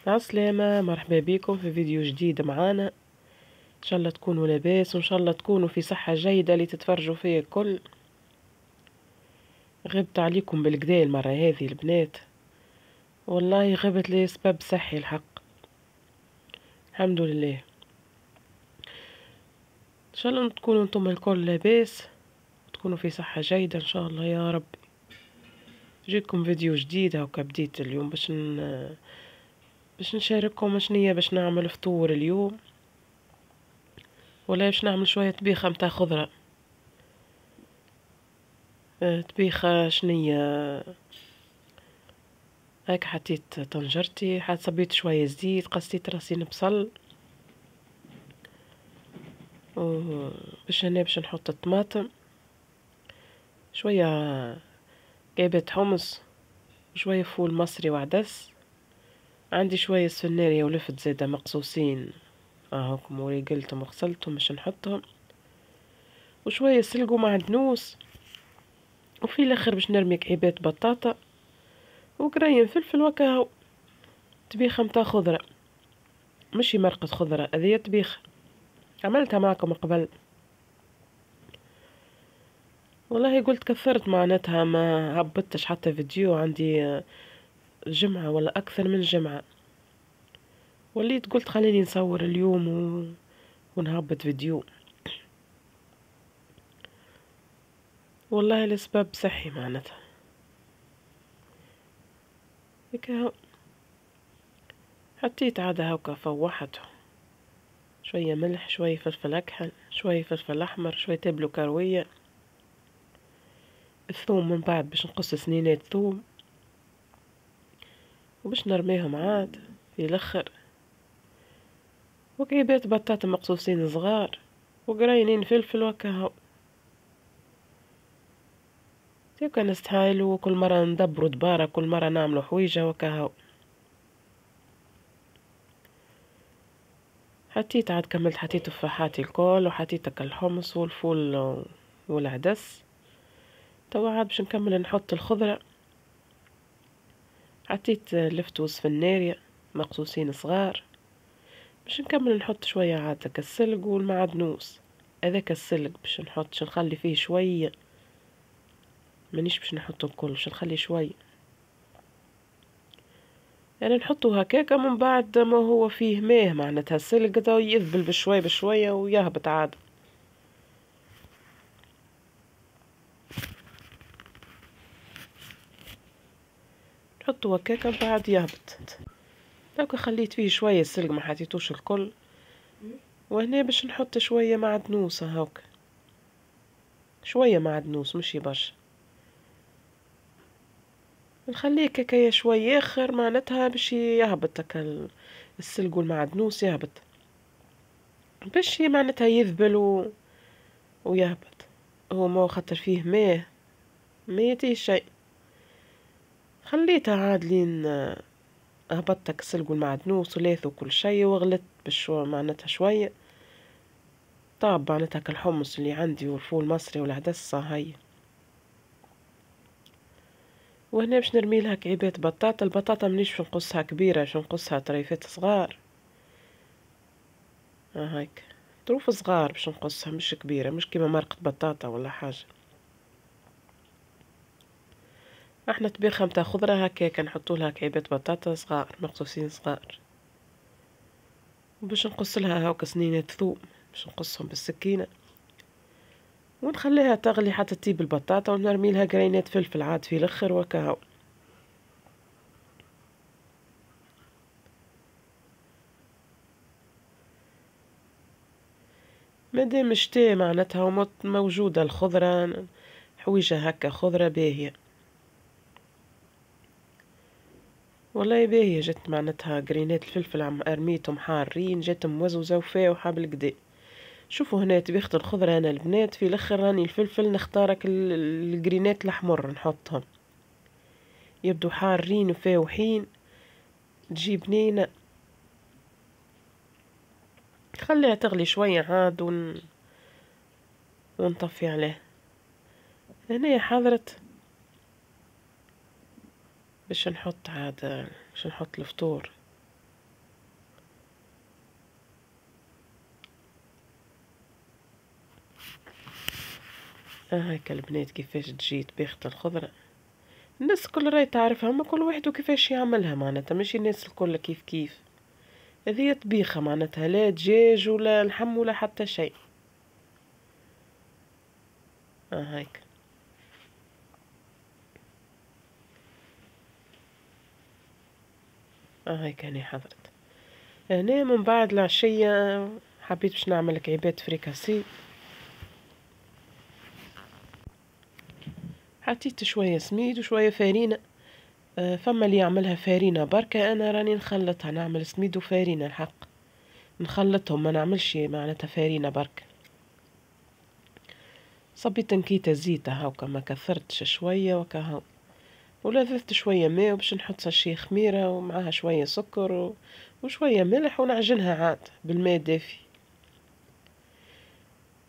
عسلامة، مرحبا بكم في فيديو جديد معانا. ان شاء الله تكونوا لاباس وان شاء الله تكونوا في صحة جيدة اللي تتفرجوا فيه الكل. غبت عليكم بالكدا المرة هذه البنات، والله غبت لي سبب صحي الحق. الحمد لله. ان شاء الله تكونوا انتم الكل لاباس وتكونوا في صحة جيدة ان شاء الله يا رب. جيتكم فيديو جديد هاكا بديت اليوم باش نشارككم شنية باش نعمل فطور اليوم، ولا باش نعمل شوية طبيخة متاع خضرة. طبيخة شنية؟ هاك حطيت طنجرتي، صبيت شوية زيت، قصيت راسين بصل، باش هنا باش نحط الطماطم، شوية كعبة حمص، شوية فول مصري وعدس. عندي شوية سنارية ولفت زيادة مقصوصين، هاكم وري قلتهم وغسلتهم باش نحطهم، وشوية سلق ومعدنوس، وفي الاخر باش نرمي كعيبات بطاطا وقريم فلفل وكاهو. طبيخة متاع خضرة، مشي مرقة خضرة، هذه طبيخة عملتها معكم قبل. والله قلت كثرت معناتها ما هبطتش حتى فيديو، عندي جمعة ولا أكثر من جمعة، وليت قلت خليني نصور اليوم ونهبط فيديو. والله لسبب صحي معناتها هيك. حطيت عادة هاكا فوحته، شوية ملح، شوية فلفل أكحل، شوية فلفل أحمر، شوية تبلو كروية. الثوم من بعد باش نقص سنينات ثوم وباش نرميهم عاد في الاخر، وكعيبات بطاطا مقصوصين صغار، وقرينين فلفل وكهو. هكا نستحايلو كل مرة ندبرو دبارة، كل مرة نعملو حويجة وكهو. حطيت عاد كملت، حطيت تفاحاتي الكل، وحطيت الحمص والفول والعدس. توا عاد باش نكمل نحط الخضرة. حطيت لفتوس فناريا مقصوصين صغار، باش نكمل نحط شوية عاد السلق والمعدنوس. هذاك السلق باش نخلي فيه شوية، مانيش باش نحطه الكل، باش نخلي شوية يعني نحطه هكاكا. من بعد ما هو فيه ماه معناتها السلق ده يذبل بشوية بشوية ويهبط عاد. نحطه هكاكا بعد يهبط. دوكا خليت فيه شوية السلق، ما حطيتوش الكل. وهنا باش نحط شوية معدنوس هاك، شوية معدنوس مش برشا، نخليه كاكايا شوية اخر معناتها باش يهبط هكا السلق والمعدنوس يهبط، باش معناتها يذبل ويهبط. هو ما خاطر فيه ماه ما يتيه شيء. خليتها عاد لين هبطتك السلق والمعدنوس ولاث وكل شيء، وغلت بشو معناتها شوية. طاب معناتها كالحمص اللي عندي والفول المصري والعدس هاي. وهنا باش نرمي لها كعيبات بطاطا. البطاطا منيش باش نقصها كبيرة، باش نقصها طريفات صغار. هايك طروف صغار باش نقصها، مش كبيرة، مش كيما مرقة بطاطا ولا حاجة. احنا طبيخة متاع خضرة هكاكا نحطوا لها كعيبات بطاطا صغار مقصوصين صغار، باش نقص لها هاكا سنينة ثوم، باش نقصهم بالسكينة ونخليها تغلي حتى تطيب البطاطا، ونرمي لها قرينات فلفل عاد في الاخر وكاهو. مادام الشتاء معناتها موجودة الخضرة، حويجة هكا خضرة باهية. والله باهية جت معناتها قرينات الفلفل عم ارميتهم حارين، جت موزوزة وفاوحة بالكدا. شوفوا هنا طبيخة الخضرة انا البنات في الاخر راني الفلفل نختارك القرينات الاحمر نحطهم، يبدو حارين وفاوحين تجي بنينة. خليها تغلي شوية عاد ونطفي عليه. هنا حضرت باش نحط عاد، باش نحط الفطور. هاكا البنات كيفاش تجي طبيخة الخضرة. الناس الكل راهي تعرفها، اما كل واحد وكيفاش يعملها معناتها، ماشي الناس الكل كيف كيف. هذه طبيخة معناتها، لا دجاج ولا لحم ولا حتى شيء. هايك. هايك هاني حضرت. هنا من بعد العشية حبيت باش نعمل كعيبات فريكاسي. حطيت شوية سميد وشوية فارينة. فما اللي يعملها فارينة بركة، انا راني نخلطها، نعمل سميد وفارينة الحق، نخلطهم ما نعملش معناتها فارينة بركة. صبيت نكيتة زيت هاكا، ما كثرتش، شوية وكهو، ولذذت شوية ماء باش نحط ساشي خميرة ومعاها شوية سكر وشوية ملح، ونعجنها عاد بالماء دافي.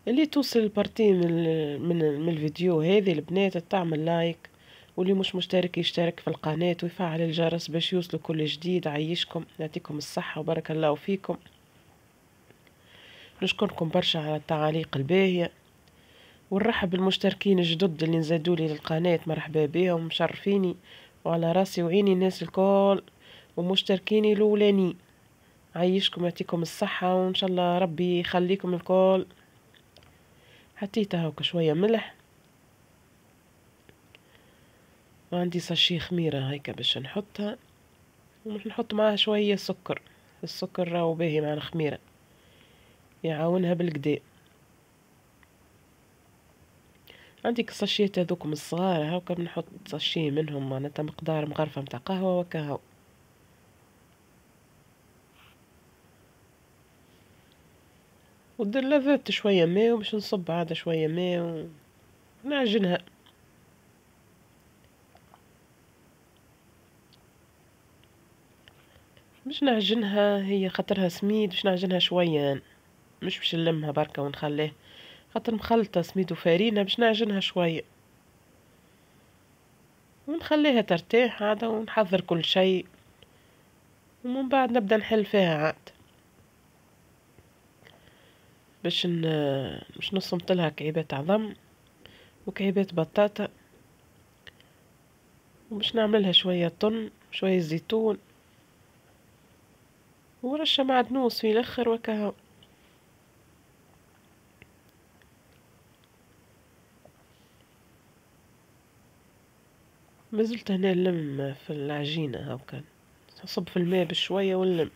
اللي توصل البارتي من الفيديو هذه البنات تعمل لايك، واللي مش مشترك يشترك في القناة ويفعل الجرس باش يوصلوا كل جديد. عيشكم، يعطيكم الصحة وبارك الله فيكم. نشكركم برشا على التعاليق الباهية، ونرحب بالمشتركين الجدد اللي نزادولي للقناة، مرحبا بهم مشرفيني، وعلى راسي وعيني الناس الكل ومشتركيني الاولاني. عيشكم، يعطيكم الصحة، وان شاء الله ربي يخليكم الكل. حطيت هاكا شوية ملح، وعندي ساشي خميرة هيك باش نحطها، ومش نحط معاها شوية سكر. السكر راهو باهي مع الخميرة، يعاونها بالكدا. عندك الساشيات هذوكم الصغار هاكا، بنحط ساشي منهم معناتها مقدار مغرفة متاع قهوة وكهو. ودلذت شوية ماء، وباش نصب عاد شوية ماء ونعجنها. باش نعجنها هي خاطرها سميد، باش نعجنها شوية، مش باش نلمها بركة ونخليه، خاطر مخلطة سميد وفارينة، باش نعجنها شوية ونخليها ترتاح عاد، ونحضر كل شيء، ومن بعد نبدأ نحل فيها عاد. باش نصمت لها كعيبات عظم وكعيبات بطاطا، وباش نعمل لها شوية طن، شوية زيتون، ورشة معدنوس في الاخر وكهو. مازلت هنا نلم في العجينة هاكا، نصب في الماء بشوية ونلم.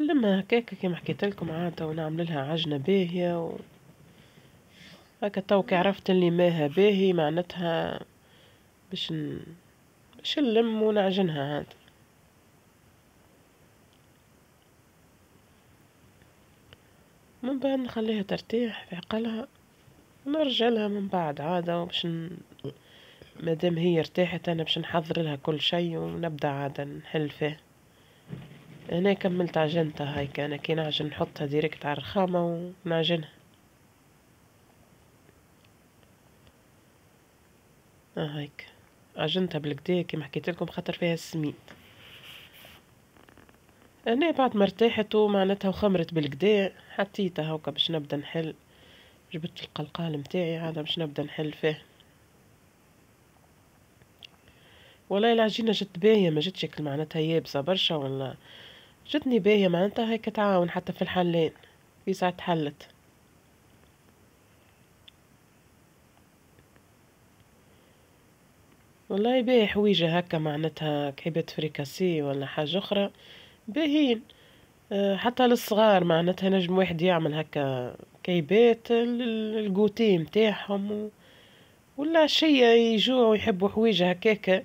نلمها هكاكا كيما حكيت لكم عادة، ونعمل لها عجنة باهية هكا. توكي عرفت اللي ماها باهي معناتها باش نلم ونعجنها عاد. من بعد نخليها ترتاح في عقلها، نرجع لها من بعد عادة، مادام هي ارتاحت انا باش نحضر لها كل شيء، ونبدا عادة نحل فيه. هنا كملت عجنتها هيك، انا كي نعجن نحطها ديريكت على الرخامة ونعجنها. هيك عجنتها بالكدا كيما حكيت لكم، خاطر فيها السميد. هنا بعد ما ارتاحت ومعناتها وخمرت بالكدا، حطيتها هكا باش نبدا نحل. جبت القلقال متاعي عادة باش نبدا نحل فيه. والله العجينة جت باهية، ما جتش شكل معناتها يابسة برشا، ولا جتني باهية معناتها هيك، تعاون حتى في الحلين في ساعة حلت. والله باهي حويجة هكا معناتها كعبات فريكاسي ولا حاجة أخرى باهين. حتى للصغار معناتها نجم واحد يعمل هكا كعبات الجوتي متاعهم ولا شيء يجوعوا يحبوا حويجة هكاكا.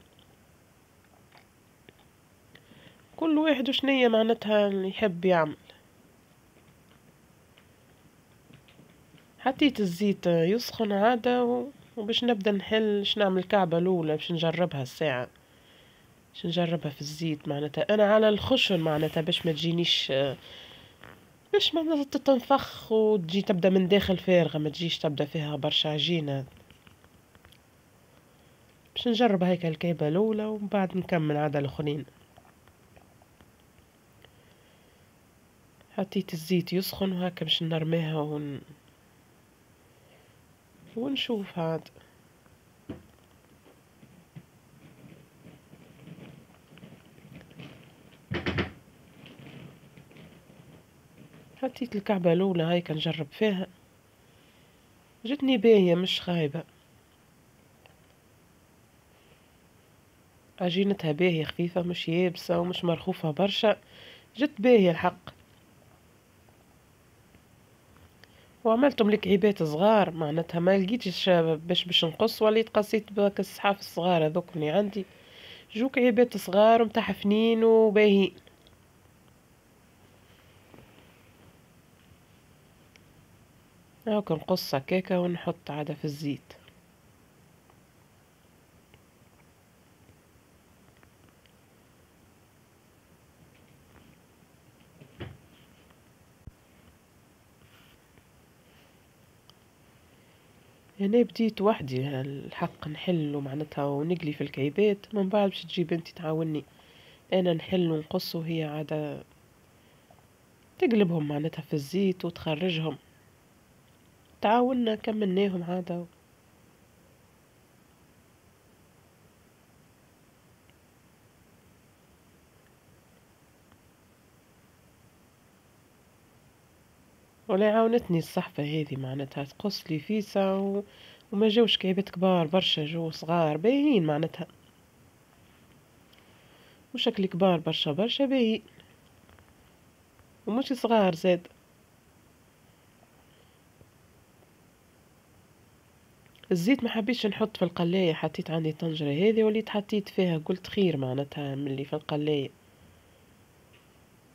كل واحد وشنية معناتها اللي يحب يعمل. حطيت الزيت يسخن عادة وباش نبدأ نحل. باش نعمل الكعبة الأولى باش نجربها الساعة. باش نجربها في الزيت معناتها انا على الخشن معناتها باش ما تجينيش، باش ما تتنفخ وتجي تبدا من داخل فارغة، ما تجيش تبدا فيها برشا عجينة. باش نجرب هيك الكيبة الاولى ومن بعد نكمل عاد الاخرين. حطيت الزيت يسخن وهكا باش نرميها ونشوف عاد. حطيت الكعبة الأولى هاي نجرب فيها، جتني باهية مش خايبة، عجينتها باهية خفيفة مش يابسة ومش مرخوفة برشا، جت باهية الحق. وعملتهم لكعيبات صغار معناتها ما لقيتش باش نقص، وليت قصيت بك الصحاف الصغار هذوك اللي عندي، جو كعيبات صغار متحفنين وباهيين. هاك نقص هكاكا ونحط عادة في الزيت. هنا بديت وحدي الحق نحل معناتها ونقلي في الكعيبات، من بعد باش تجي بنتي تعاوني انا نحل ونقص وهي عادة تقلبهم معناتها في الزيت وتخرجهم، تعاوننا كملناهم عادة. ولا عاونتني الصحفة هذه معناتها تقص لي فيسا وما جوش كعبات كبار برشا، جو صغار باهيين معناتها، وشكل كبار برشا برشا باهيين ومش صغار زاد. الزيت ما حبيتش نحط في القلاية، حطيت عندي طنجرة هذه وليت حطيت فيها، قلت خير معناتها من اللي في القلاية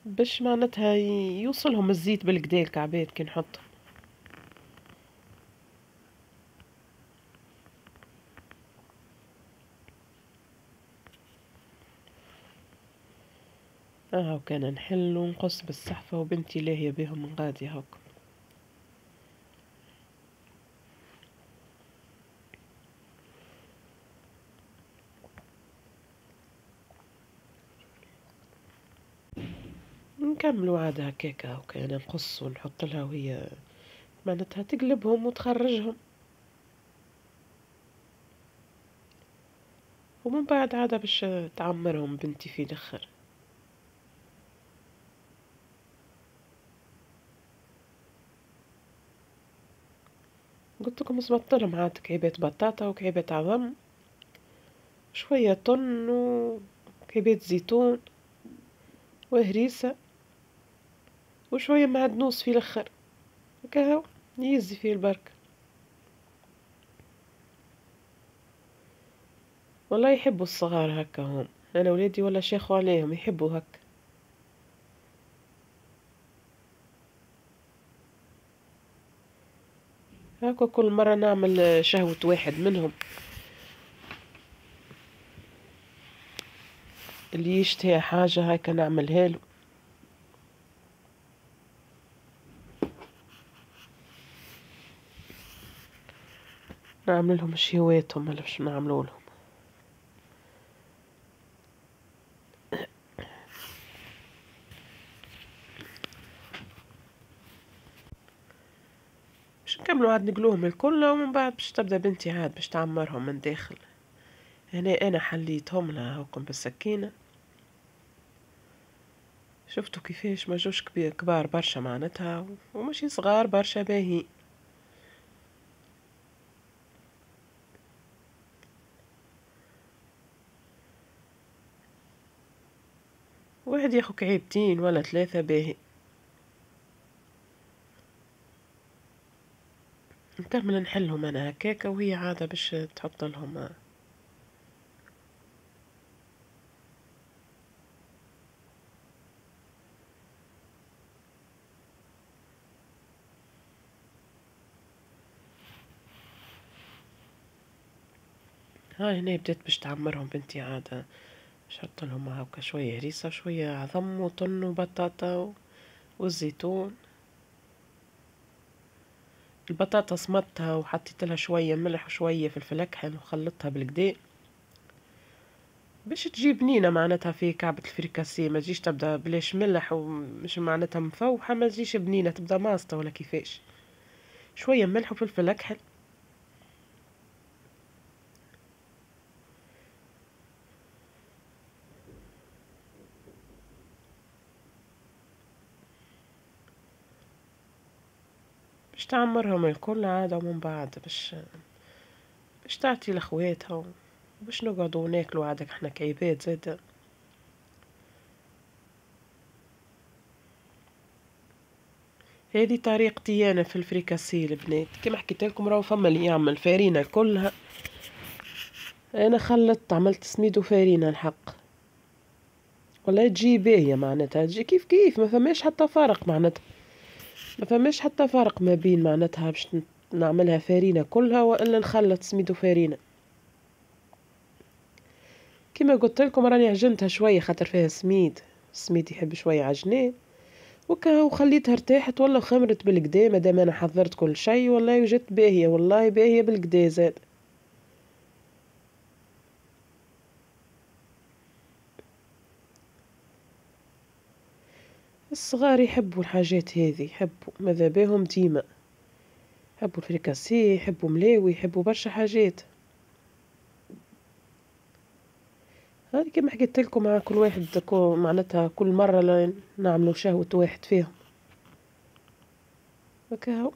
باش معناتها يوصلهم الزيت بالكدا الكعبات كي نحط. وكان نحل ونقص بالصحفة وبنتي لاهية بهم من غادي هاك. نكملوا عاد هكاكا وكان نقص ونحط لها وهي معناتها تقلبهم وتخرجهم، ومن بعد عادة باش تعمرهم بنتي في الاخر. قلت لكم زبطلهم عاد كعيبات بطاطا وكعيبات عظم، شوية طن وكعيبات زيتون وهريسة وشوية معدنوس في الاخر، هكا يزي فيه البركة. والله يحبوا الصغار هكا هم، انا ولادي ولا شيخوا عليهم يحبوا هكا. هكا كل مرة نعمل شهوة واحد منهم، اللي يشتهي حاجة هكا نعملها له. نعمل لهم شهواتهم ولا باش نعملوا لهم. باش نكملوا عاد نقلوهم الكل ومن بعد باش تبدا بنتي عاد باش تعمرهم من داخل. هنا انا حليتهم لها هاكم بالسكينة، شفتوا كيفاش ما جوش كبار برشا معناتها وماشي صغار برشا باهي. واحد ياخو كعيبتين ولا ثلاثة باهي. نكمل نحلهم انا هكاكا وهي عادة باش تحط لهم. هاي هنا بدأت باش تعمرهم بنتي عادة، نحط لهم هكا شوية هريسة وشوية عظم وطن وبطاطا والزيتون. البطاطا صمتها وحطيت لها شوية ملح وشوية فلفل أكحل وخلطتها بالكدا باش تجيب بنينة معناتها في كعبة الفريكاسي، ما تجيش تبدا بلاش ملح ومش معناتها مفوحة، ما تجيش بنينة تبدا ماسطة ولا كيفاش. شوية ملح وفلفل أكحل. باش تعمرهم الكل عادة ومن بعد باش تعطي لخواتها باش نقعدوا ناكلوا عادك احنا كعباد زادا. هذه طريقتي انا في الفريكاسي البنات، كما حكيت لكم راهو فما اللي يعمل فارينة كلها، انا خلطت عملت سميد وفارينة الحق ولا تجي باهية معناتها، تجي كيف كيف، ما فماش حتى فرق معناتها، ما فماش حتى فرق ما بين معناتها باش نعملها فارينة كلها والا نخلط سميد وفارينة. كما قلت لكم راني عجنتها شوية خاطر فيها سميد، السميد يحب شوية عجناه وكا، وخليتها ارتاحت والله خمرت بالكدا مادام انا حضرت كل شيء، والله وجدت باهية والله باهية بالكدا زاد. الصغار يحبوا الحاجات هذه، يحبوا ماذا بيهم ديما، يحبوا الفريكاسي، يحبوا ملاوي، يحبوا برشا حاجات. هذه كما حكيت لكم مع كل واحد معناتها كل مرة نعملوا شهوة واحد فيهم هكاهو.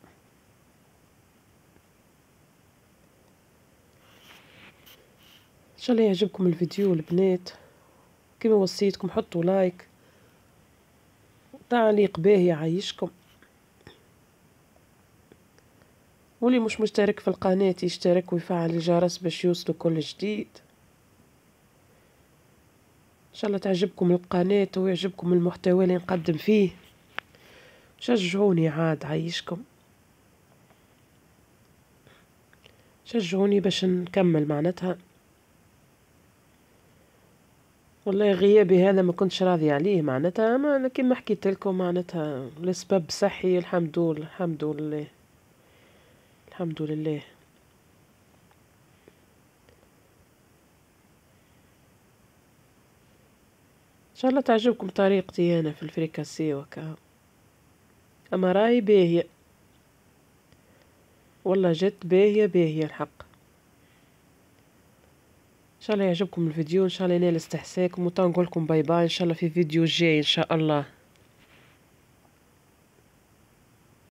ان شاء الله يعجبكم الفيديو البنات، كما وصيتكم حطوا لايك تعليق باهي يعيشكم، واللي مش مشترك في القناة يشترك ويفعل الجرس باش يوصلوا كل جديد. ان شاء الله تعجبكم القناة ويعجبكم المحتوى اللي نقدم فيه، شجعوني عاد عيشكم، شجعوني باش نكمل معناتها. والله غيابي هذا ما كنتش راضي عليه معناتها، ما أنا كما حكيت لكم معناتها لسبب صحي، الحمد لله الحمد لله الحمد لله. ان شاء الله تعجبكم طريقتي انا في الفريكاسي وكا، اما راهي باهية والله جت باهية باهية الحق. ان شاء الله يعجبكم الفيديو، ان شاء الله ينال استحساكم، وتنقولكم باي باي ان شاء الله في فيديو جاي ان شاء الله.